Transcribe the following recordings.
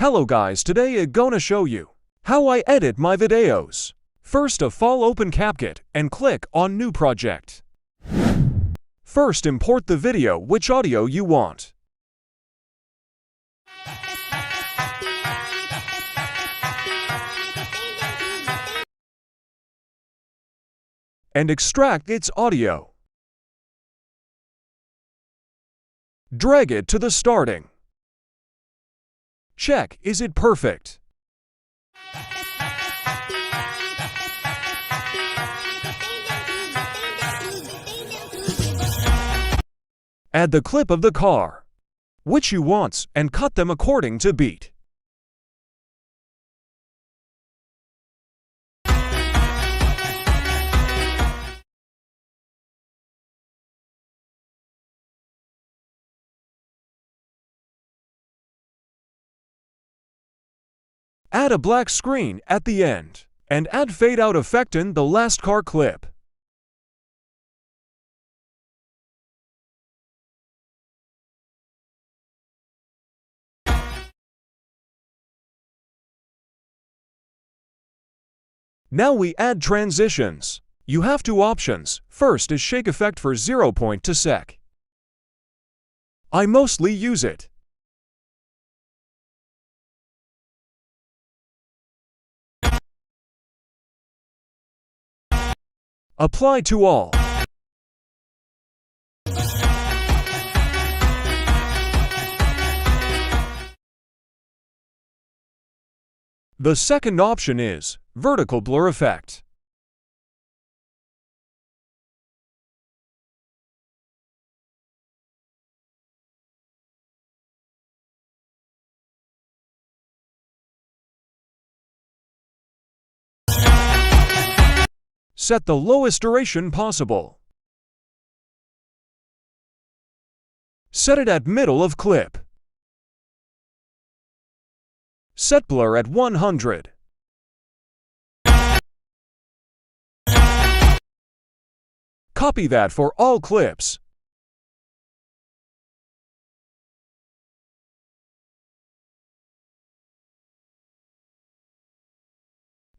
Hello guys, today I'm gonna show you how I edit my videos. First of all, open CapCut and click on New Project. First, import the video which audio you want. And extract its audio. Drag it to the starting. Check, is it perfect? Add the clip of the car, which you want, and cut them according to beat. Add a black screen at the end, and add fade out effect in the last car clip. Now we add transitions. You have two options. First is shake effect for 0.2 sec. I mostly use it. Apply to all. The second option is vertical blur effect. Set the lowest duration possible. Set it at middle of clip. Set blur at 100. Copy that for all clips.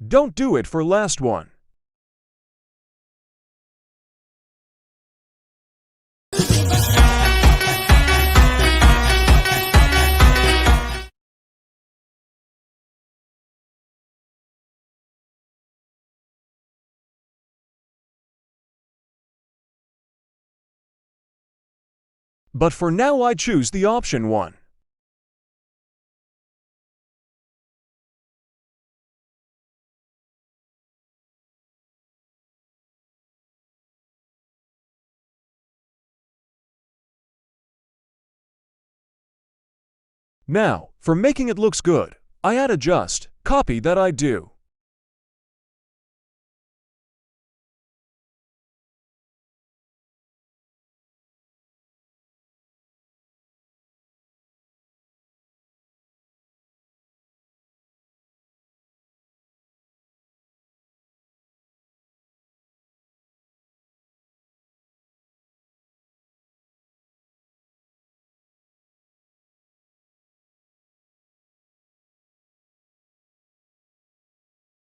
Don't do it for last one. But for now I choose the option 1. Now, for making it looks good, I add adjust, copy that I do.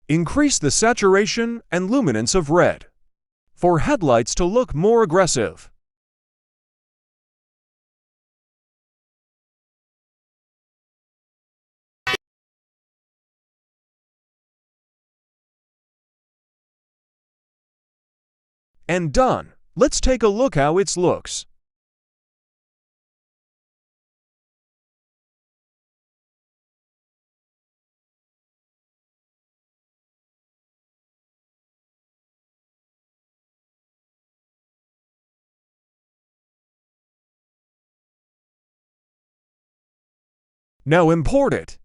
Increase the saturation and luminance of red for headlights to look more aggressive. And done. Let's take a look how it looks. Now import it.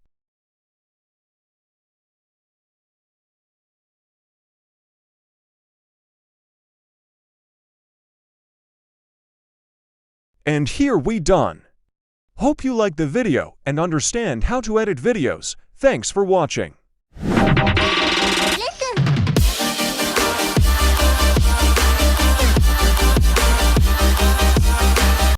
And here we done. Hope you like the video and understand how to edit videos. Thanks for watching.